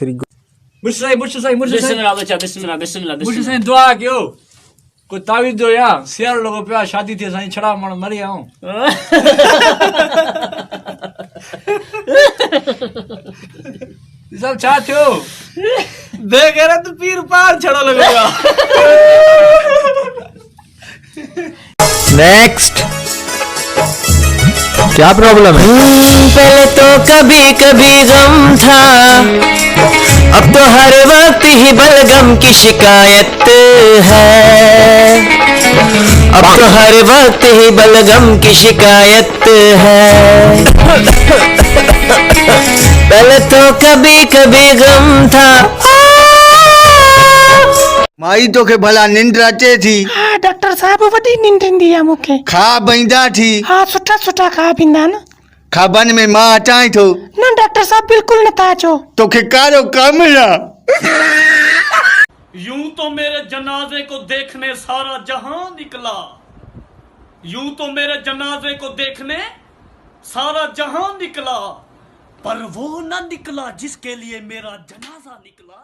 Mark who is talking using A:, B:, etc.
A: तेरी
B: बिस्मिल्लाह बच्चा, बिस्मिल्लाह बिस्मिल्लाह
C: मुझे
B: बिस्मिल्लाह।
C: साईं दुआ कयो, कोई तावीज़ दो या सियार लोगो पिया शादी थी साईं छड़ा मण मरी आऊं। सब छा थियो
B: बेगैरत पीर पार छड़ो लगेगा।
A: नेक्स्ट क्या प्रॉब्लम है?
D: पहले तो कभी कभी गम था, अब तो हर वक्त ही बलगम की शिकायत है। अब तो हर वक्त ही बलगम की शिकायत है। पहले तो कभी कभी गम था।
E: माई तो के भला निंड अचे थी?
F: हाँ डॉक्टर साहब वॾी निंड ईंदी आहे मूंखे।
E: खा बंदा थी?
F: हाँ सुठा सुठा खा पींदा न।
E: खाबन में मां अचाई थो?
F: न डॉक्टर साहब बिल्कुल नथा अचो।
E: तोखे कारो कम ना।
B: यूं तो मेरे जनाजे को देखने सारा जहां निकला, यूं तो मेरे जनाजे को देखने सारा जहां निकला, पर वो न निकला जिसके लिए मेरा जनाजा निकला।